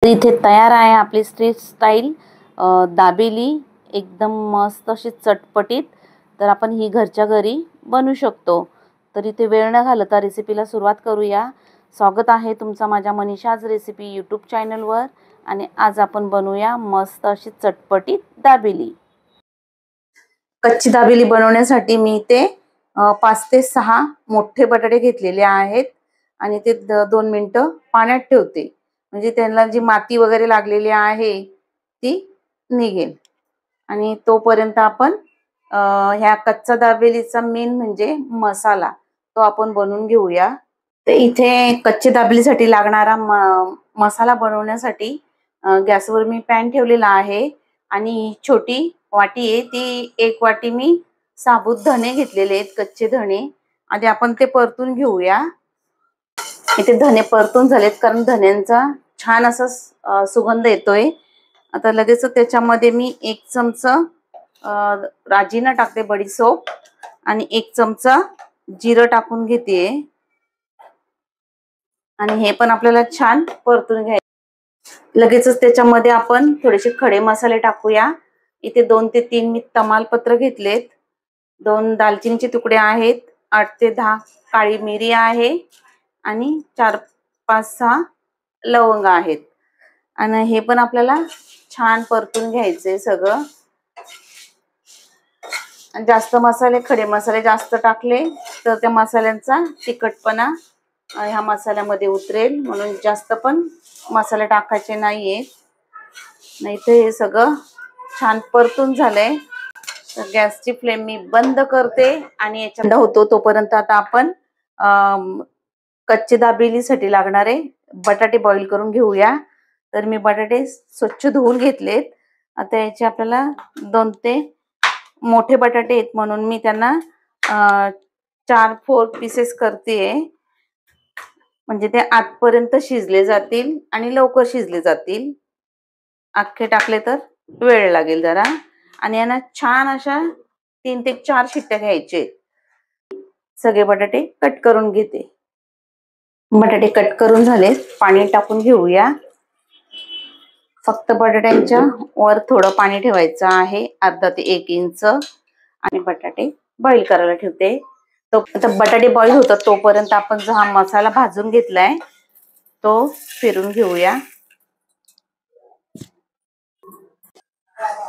तर इथे तयार आहे आपली स्ट्रीट स्टाईल दाबेली, एकदम मस्त अशी चटपटीत. तर आपण ही घरच्या घरी बनवू शकतो. तर इथे वेळ न घालवता रेसिपीला सुरुवात करूया. स्वागत आहे तुमचा माझ्या मनीषाज रेसिपी यूट्यूब चॅनलवर. आणि आज आपण बनवूया मस्त अशी चटपटीत दाबेली. कच्ची दाबेली बनवण्यासाठी मी इथे 5 ते 6 मोठे बटाटे घेतलेले आहेत आणि ते 2 मिनिटं पाण्यात ठेवते, म्हणजे त्यांना जी माती वगैरे लागलेली आहे ती निघेल. आणि तोपर्यंत आपण ह्या कच्चा दाबेलीचा मेन म्हणजे मसाला तो आपण बनवून घेऊया. तर इथे कच्ची दाबेलीसाठी लागणारा मसाला बनवण्यासाठी गॅसवर मी पॅन ठेवलेला आहे आणि छोटी वाटी आहे ती 1 वाटी मी साबूत धणे घेतलेले आहेत, कच्चे धणे. आधी आपण ते परतून घेऊया. इथे धणे परतून झालेत कारण धण्यांचा छान असा सुगंध येतोय. आता लगेच त्याच्यामध्ये मी 1 चमचा राजीना टाकते, बडीशोप, आणि 1 चमचा जिरं टाकून घेते. आणि हे पण आपल्याला छान परतून घ्यायचं. लगेचच त्याच्यामध्ये आपण थोडेसे खडे मसाले टाकूया. इथे 2 ते 3 मी तमालपत्र घेतलेत, 2 दालचिनीचे तुकडे आहेत, 8 ते 10 काळी मिरी आहे आणि 4-5-6 लवंग आहेत. आणि हे पण आपल्याला छान परतून घ्यायचंय सगळं. जास्त मसाले, खडे मसाले जास्त टाकले तर त्या मसाल्यांचा तिखटपणा ह्या मसाल्यामध्ये उतरेल, म्हणून जास्त पण मसाले टाकायचे नाहीये. नाहीतर हे सगळं छान परतून झालंय. तर गॅसची फ्लेम मी बंद करते आणि याच्या होतो तोपर्यंत आता आपण कच्ची दाबेलीसाठी लागणारे बटाटे बॉईल करून घेऊया. तर मी बटाटे स्वच्छ धुवून घेतलेत. आता याचे आपल्याला 2 ते मोठे बटाटे आहेत म्हणून मी त्यांना 4-4 पीसेस करते, म्हणजे ते आतपर्यंत शिजले जातील आणि लवकर शिजले जातील. अख्खे टाकले तर वेळ लागेल जरा. आणि यांना छान अशा 3 ते 4 शिट्ट्या घ्यायचे. सगळे बटाटे कट करून घेते. बटाटे कट करून झाले, पाणी टाकून घेऊया. फक्त बटाट्यांच्या वर थोडं पाणी ठेवायचं आहे, अर्धा ते 1 इंच, आणि बटाटे बॉईल करायला ठेवते. तो आता बटाटे बॉईल होतात तोपर्यंत आपण जो हा मसाला भाजून घेतलाय तो फिरून घेऊया.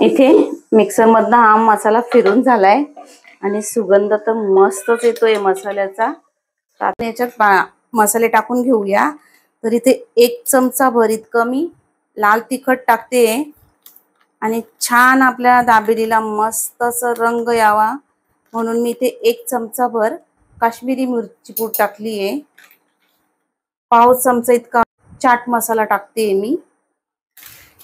इथे मिक्सर मधनं हा मसाला फिरून झालाय आणि सुगंध तर मस्तच येतोय मसाल्याचा. आता याच्यात मसाले टाकून घेऊया. तर इथे 1 चमचा भर इतकं मी लाल तिखट टाकते आणि छान आपल्या दाबेलीला मस्त असं रंग यावा म्हणून मी इथे 1 चमचा भर काश्मीरी मिरची पूड टाकली आहे. पाव चमचा इतका चाट मसाला टाकते मी.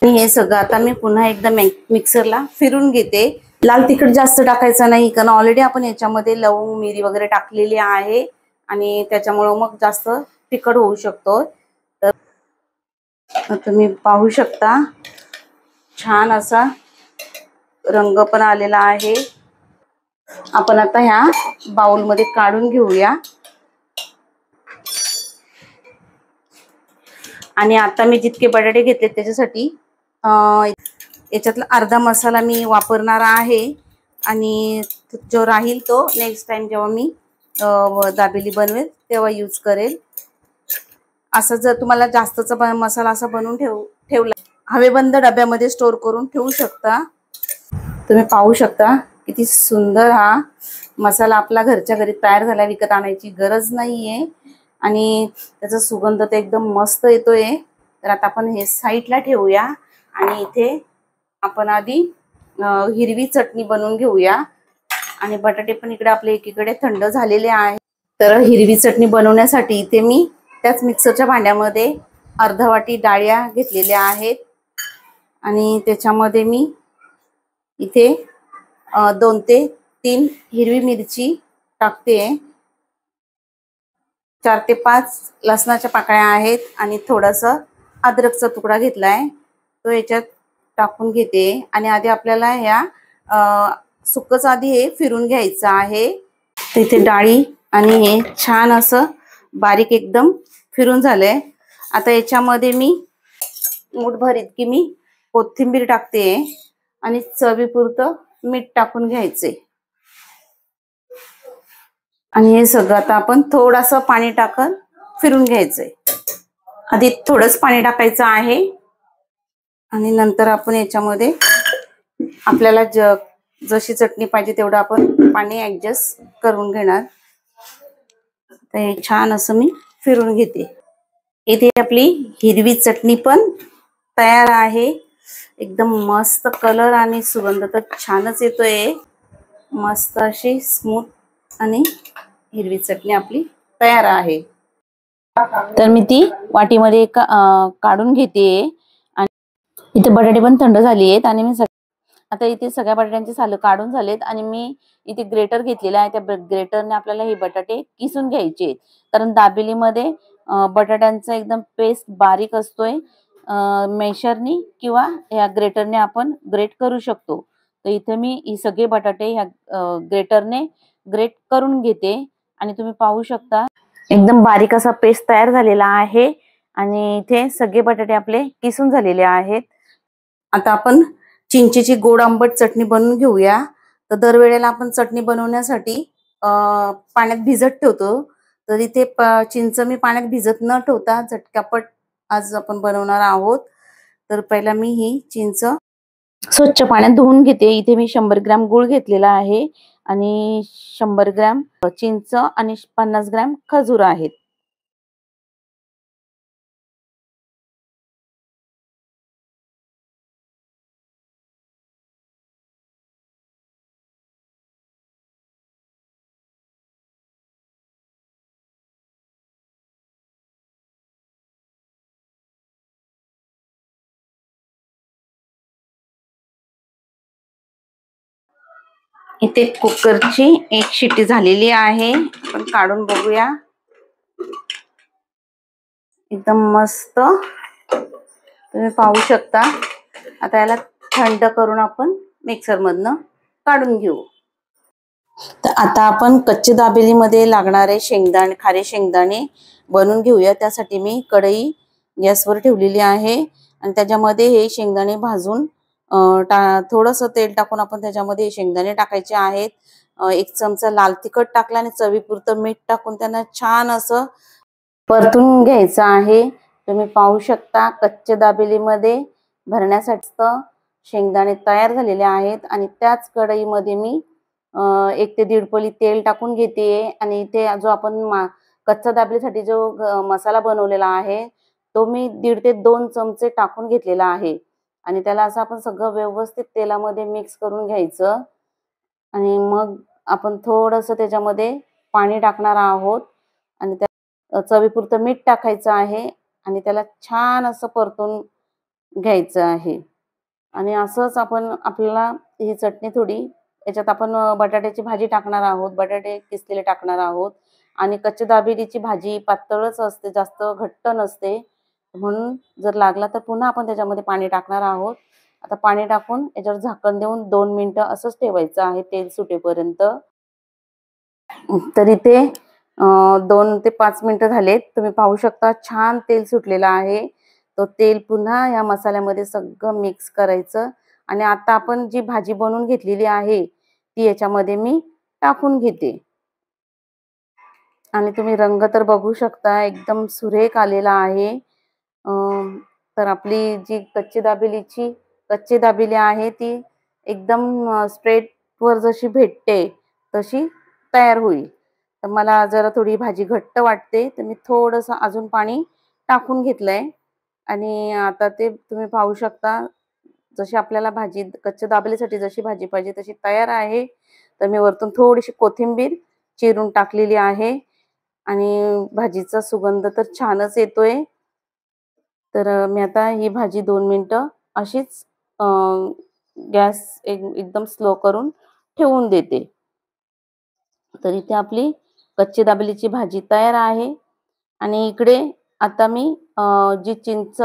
आणि हे सगळं आता मी पुन्हा एकदा मिक्सरला फिरून घेते. लाल तिखट जास्त टाकायचं नाही कारण ऑलरेडी आपण याच्यामध्ये लवंग, मिरी वगैरे टाकलेली आहे आणि त्याच्यामुळे मग जास्त तिखट होऊ शकतो. तर तुम्ही पाहू शकता छान असा रंग पण आलेला आहे. आपण आता ह्या बाउल मध्ये काढून घेऊया. आणि आता मी जितके बटाटे घेतले त्याच्यासाठी याच्यातला अर्धा मसाला मी वापरणार आहे आणि जो राहील तो नेक्स्ट टाइम जेव्हा मी दाबेली बनवेल तेव्हा यूज करेल. असं जर तुम्हाला जास्तचा मसाला असा बनवून ठेवला हवेबंद डब्यामध्ये स्टोर करून ठेवू शकता. तुम्ही पाहू शकता किती सुंदर हा मसाला आपला घरच्या घरी तयार झाला, विकत आणायची गरज नाहीये आणि त्याचा सुगंध तर एकदम मस्त येतोय. तर आता आपण हे साईडला ठेवूया आणि इथे आपण आधी हिरवी चटणी बनवून घेऊया. आणि बटाटे पण इकडे आपले एकीकडे थंड झालेले आहे. तर हिरवी चटणी बनवण्यासाठी इथे मी त्याच मिक्सरच्या भांड्यामध्ये अर्धा वाटी डाळ्या घेतलेल्या आहेत आणि त्याच्यामध्ये मी इथे 2 ते 3 हिरवी मिरची टाकते. 4 ते 5 लसणाच्या पाकळ्या आहेत आणि थोडासा अद्रकचा तुकडा घेतलाय तो याच्यात टाकून घेते. आणि आधी आपल्याला ह्या सुक्कच आधी हे फिरून घ्यायचं आहे. तिथे डाळी आणि हे छान असं बारीक एकदम फिरून झालंय. आता याच्यामध्ये मी मूठभर इतकी मी कोथिंबीर टाकते आणि चवीपुरतं मीठ टाकून घ्यायचे आणि हे सगळं आता आपण थोडंसं पाणी टाकून फिरून घ्यायचंय. आधी थोडंच पाणी टाकायचं आहे आणि नंतर आपण याच्यामध्ये आपल्याला जशी चटणी पाहिजे तेवढं आपण पाणी ऍडजस्ट करून घेणार. तर हे छान असं मी फिरून घेते. इथे आपली हिरवी चटणी पण तयार आहे. एकदम मस्त कलर आणि सुगंध तर छानच येतोय. मस्त अशी स्मूथ आणि हिरवी चटणी आपली तयार आहे. तर मी ती वाटीमध्ये काढून घेते आणि इथे बटाटे पण थंड झाली आहेत आणि मी आता इथे सगळ्या बटाट्यांची सालं काढून झालेत आणि मी इथे ग्रेटर घेतलेला आहे. त्या ग्रेटरने आपल्याला हे बटाटे किसून घ्यायचे, कारण दाबेलीमध्ये बटाट्यांचा एकदम पेस्ट बारीक असतोय. मेशरनी किंवा या ग्रेटरने आपण ग्रेट करू शकतो. तर इथे मी ही सगळे बटाटे ह्या ग्रेटरने ग्रेट करून घेते आणि तुम्ही पाहू शकता एकदम बारीक असा पेस्ट तयार झालेला आहे आणि इथे सगळे बटाटे आपले किसून झालेले आहेत. आता आपण चिंचेची गोड आंबट चटणी बनवून घेऊया. तर दरवेळेला आपण चटणी बनवण्यासाठी पाण्यात भिजत ठेवतो, तर इथे चिंच मी पाण्यात भिजत न ठेवता झटकापट आज आपण बनवणार आहोत. तर पहिला मी ही चिंच स्वच्छ पाण्यात धुवून घेते. इथे मी 100 ग्रॅम गूळ घेतलेला आहे आणि 100 ग्रॅम चिंच आणि 50 ग्रॅम खजूर आहेत. इथे कुकरची एक शिट्टी झालेली आहे. आपण काढून बघूया. एकदम मस्त तुम्ही पाहू शकता. आता याला थंड करून आपण मिक्सर मधनं काढून घेऊ. तर आता आपण कच्चे दाबेलीमध्ये लागणारे शेंगदाणे, खारे शेंगदाणे बनवून घेऊया. त्यासाठी मी कढई गॅसवर ठेवलेली आहे आणि त्याच्यामध्ये हे शेंगदाणे भाजून थोडंसं तेल टाकून आपण त्याच्यामध्ये शेंगदाणे टाकायचे आहेत. 1 चमचा लाल तिखट टाकला आणि चवीपुरतं मीठ टाकून त्यांना छान असं परतून घ्यायचं आहे. तुम्ही पाहू शकता कच्चे दाबेलीमध्ये भरण्यासाठी शेंगदाणे तयार झालेले आहेत आणि त्याच कढईमध्ये मी 1 ते 1.5 पळी तेल टाकून घेते आणि इथे जो आपण कच्चा दाबेलीसाठी जो मसाला बनवलेला आहे तो मी 1.5 ते 2 चमचे टाकून घेतलेला आहे आणि त्याला असं आपण सगळं व्यवस्थित तेलामध्ये मिक्स करून घ्यायचं आणि मग आपण थोडंसं त्याच्यामध्ये पाणी टाकणार आहोत आणि त्या चवीपुरतं मीठ टाकायचं आहे आणि त्याला छान असं परतून घ्यायचं आहे. आणि असंच आपण आपल्याला ही चटणी थोडी याच्यात आपण बटाट्याची भाजी टाकणार आहोत, बटाटे किसलेले टाकणार आहोत आणि कच्च्या दाबेलीची भाजी पातळच असते, जास्त घट्ट नसते. म्हणून जर लागला तर पुन्हा आपण त्याच्यामध्ये पाणी टाकणार आहोत. आता पाणी टाकून याच्यावर झाकण देऊन 2 मिनिटं असंच ठेवायचं आहे तेल सुटेपर्यंत. तर इथे 2 ते 5 मिनिटं झालेत. तुम्ही पाहू शकता छान तेल सुटलेलं आहे. तो तेल पुन्हा या मसाल्यामध्ये सगळं मिक्स करायचं आणि आता आपण जी भाजी बनवून घेतलेली आहे ती याच्यामध्ये मी टाकून घेते आणि तुम्ही रंग तर बघू शकता एकदम सुरेख आलेला आहे. तर आपली जी कच्ची दाबेली आहे ती एकदम स्ट्रेट वर जशी भेटते तशी तयार होईल. तर मला जरा थोडी भाजी घट्ट वाटते तर मी थोडंसं अजून पाणी टाकून घेतलंय आणि आता ते तुम्ही पाहू शकता जशी आपल्याला भाजी कच्च्या दाबेलीसाठी जशी भाजी पाहिजे तशी तयार आहे. तर मी वरतून थोडीशी कोथिंबीर चिरून टाकलेली आहे आणि भाजीचा सुगंध तर छानच येतोय. तर मी आता ही भाजी 2 मिनिटं अशीच गॅस एकदम स्लो करून ठेवून देते. तर इथे आपली कच्ची दाबेलीची भाजी तयार आहे आणि इकडे आता मी जी चिंच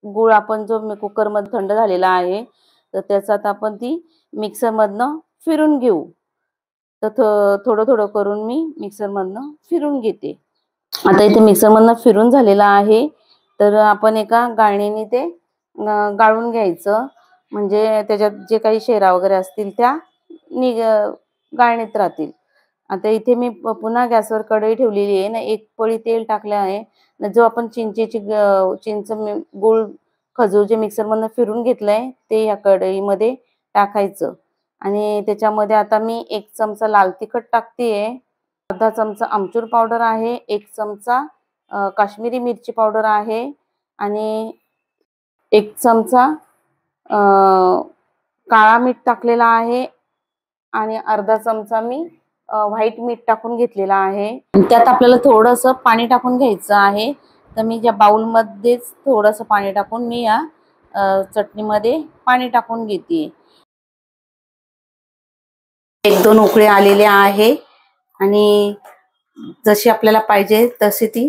गूळ आपण जो कुकरमध्ये थंड झालेला आहे तर त्याच्यात आपण ती मिक्सरमधनं फिरून घेऊ. तर थोडं थोडं करून मी मिक्सरमधनं फिरून घेते. आता इथे मिक्सरमधनं फिरून झालेला आहे तर आपण एका गाळणीने ते गाळून घ्यायचं, म्हणजे त्याच्यात जे काही शेरा वगैरे असतील त्या गाळणीत राहतील. आता इथे मी पुन्हा गॅसवर कढई ठेवलेली आहे ना, एक पळी तेल टाकलं आहे. जो आपण चिंच गूळ खजूर जे मिक्सरमधनं फिरून घेतलंय ते या कढईमध्ये टाकायचं. आणि त्याच्यामध्ये आता मी 1 चमचा लाल तिखट टाकतेय, अर्धा चमचा आमचूर पावडर आहे, 1 चमचा काश्मीरी मिरची पावडर आहे आणि 1 चमचा काळा मीठ टाकलेला आहे आणि अर्धा चमचा मी व्हाईट मीठ टाकून घेतलेला आहे. त्यात आपल्याला थोडंसं पाणी टाकून घ्यायचं आहे. तर मी ज्या बाउलमध्येच थोडंसं पाणी टाकून मी या चटणीमध्ये पाणी टाकून घेते. 1-2 उकळे आलेले आहे आणि जशी आपल्याला पाहिजे तशी ती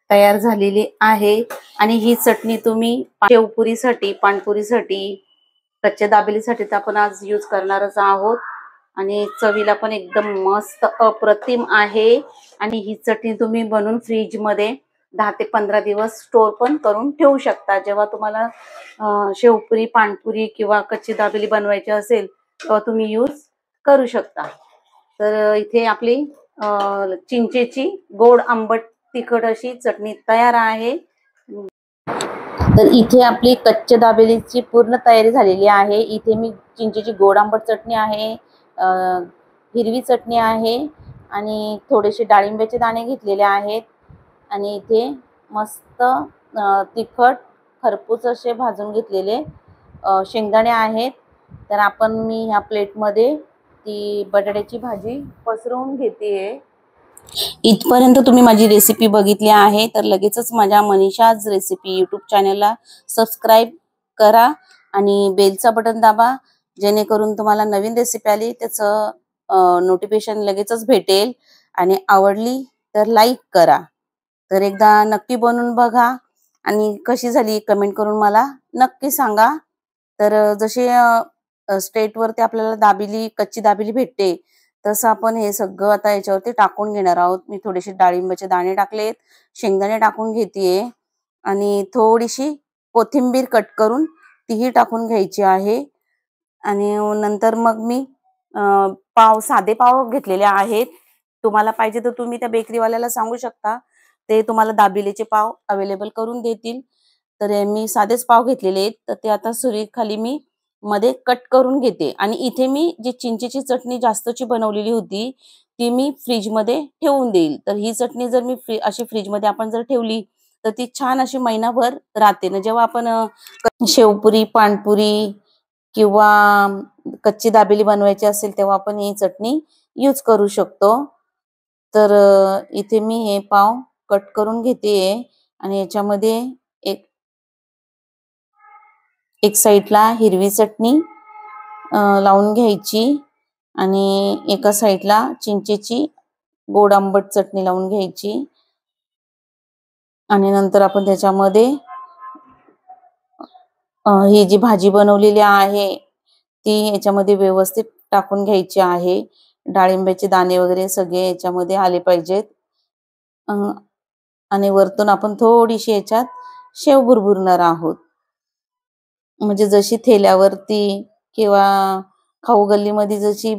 तयार झालेली आहे. आणि ही चटणी तुम्ही शेवपुरीसाठी, पाणपुरीसाठी, कच्च्या दाबेलीसाठी तर आपण आज यूज करणारच आहोत. आणि चवीला पण एकदम मस्त अप्रतिम आहे. आणि ही चटणी तुम्ही बनवून फ्रीजमध्ये 10 ते 15 दिवस स्टोर पण करून ठेवू शकता. जेव्हा तुम्हाला शेवपुरी, पाणपुरी किंवा कच्ची दाबेली बनवायची असेल तेव्हा तुम्ही यूज करू शकता. तर इथे आपली चिंचेची गोड आंबट तिखट अशी चटणी तयार आहे. तर इथे आपली कच्च्या दाबेलीची पूर्ण तयारी झालेली आहे. इथे मी चिंचेची गोड आंबट चटणी आहे, हिरवी चटणी आहे आणि थोडेसे डाळिंब्याचे दाणे घेतलेले आहेत. आणि इथे मस्त तिखट खरपूस असे भाजून घेतलेले शेंगदाणे आहेत. तर मी ह्या प्लेटमध्ये ती बटाट्याची भाजी पसरवून घेते. इथपर्यंत तुम्ही माझी रेसिपी बघितली आहे तर लगेचच माझ्या मनीषाज रेसिपी यूट्यूब चॅनलला सबस्क्राईब करा आणि बेलचा बटन दाबा, जेणेकरून तुम्हाला नवीन रेसिपी आली त्याचं नोटिफिकेशन लगेचच भेटेल. आणि आवडली तर लाईक करा. तर एकदा नक्की बनवून बघा आणि कशी झाली कमेंट करून मला नक्की सांगा. तर जसे स्टेटवरती आपल्याला कच्ची दाबेली भेटते तसं आपण हे सगळं आता याच्यावरती टाकून घेणार आहोत. मी थोडेसे डाळिंबाचे दाणे टाकलेत, शेंगदाणे टाकून घेतेय आणि थोडीशी कोथिंबीर कट करून तीही टाकून घ्यायची आहे. आणि नंतर मग मी साधे पाव घेतलेले आहेत. तुम्हाला पाहिजे तर तुम्ही त्या बेकरीवाल्याला सांगू शकता, ते तुम्हाला दाबेलीचे पाव अवेलेबल करून देतील. तर मी साधेच पाव घेतलेले आहेत. तर ते आता सुरीखाली मी मध्ये कट करून घेते. आणि इथे मी जी चिंचेची चटणी जास्तची बनवलेली होती ती मी फ्रीजमध्ये ठेवून देईल. तर ही चटणी जर मी अशी फ्रीजमध्ये आपण जर ठेवली तर ती छान अशी महिनाभर राहते ना. जेव्हा आपण शेवपुरी, पाणपुरी किंवा कच्ची दाबेली बनवायची असेल तेव्हा आपण ही चटणी यूज करू शकतो. तर इथे मी हे पाव कट करून घेते आणि याच्यामध्ये एक साईडला हिरवी चटणी लावून घ्यायची आणि एका साईडला चिंचेची गोड आंबट चटणी लावून घ्यायची. आणि नंतर आपण त्याच्यामध्ये ही जी भाजी बनवलेली आहे ती याच्यामध्ये व्यवस्थित टाकून घ्यायची आहे. डाळिंब्याचे दाणे वगैरे सगळे याच्यामध्ये आले पाहिजेत. आणि वरतून आपण थोडीशी याच्यात शेव भुरभुरणार आहोत. म्हणजे जशी ठेल्यावरती किंवा खाऊ गल्लीमध्ये जशी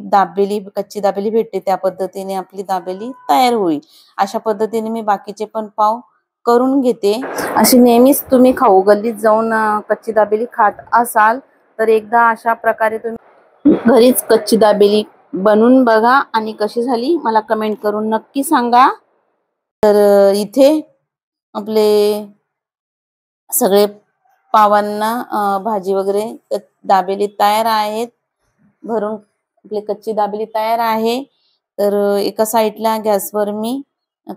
कच्ची दाबेली भेटते त्या पद्धतीने आपली दाबेली तयार होईल. अशा पद्धतीने मी बाकीचे पण पाव करून घेते. अशी नेहमीच तुम्ही खाऊ गल्लीत जाऊन कच्ची दाबेली खात असाल तर एकदा अशा प्रकारे तुम्ही घरीच कच्ची दाबेली बनवून बघा आणि कशी झाली मला कमेंट करून नक्की सांगा. तर इथे आपले सगळे पावांना भाजी वगैरे दाबेली तयार आहेत. भरून आपली कच्ची दाबेली तयार आहे. तर एका साईडला गॅसवर मी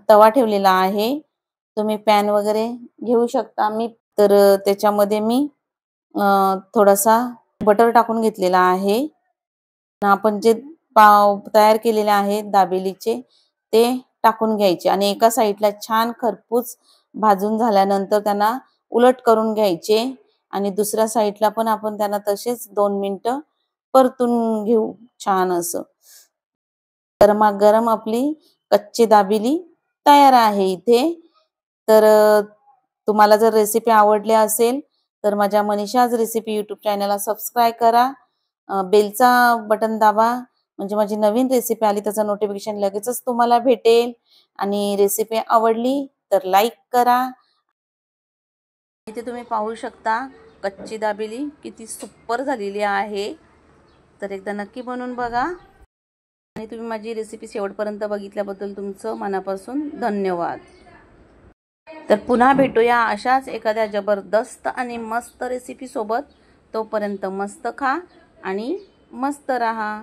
तवा ठेवलेला आहे. तुम्ही पॅन वगैरे घेऊ शकता. तर त्याच्यामध्ये मी थोडासा बटर टाकून घेतलेला आहे. आपण जे पाव तयार केलेले आहेत दाबेलीचे ते टाकून घ्यायचे आणि एका साईडला छान खरपूस भाजून झाल्यानंतर त्यांना उलट करून घ्यायचे आणि दुसऱ्या साईडला पण आपण त्यांना तसेच 2 मिनिटं परतून घेऊ छान असं. गरमागरम आपली कच्ची दाबेली तयार आहे इथे. तर तुम्हाला जर रेसिपी आवडली असेल तर माझ्या मनीषाज रेसिपी यूट्यूब चॅनलला सबस्क्राईब करा, बेलचा बटन दाबा, म्हणजे माझी नवीन रेसिपी आली त्याचं नोटिफिकेशन लगेचच तुम्हाला भेटेल. आणि रेसिपी आवडली तर लाईक करा. इथे तुम्ही पाहू शकता कच्ची दाबेली किती सुपर झालेली आहे. तर एकदा नक्की बनवून बघा. आणि तुम्ही माझी रेसिपी शेवटपर्यंत बघितल्याबद्दल तुमचं मनापासून धन्यवाद. तर पुन्हा भेटूया अशाच एखाद्या जबरदस्त आणि मस्त रेसिपी सोबत. तोपर्यंत मस्त खा आणि मस्त रहा.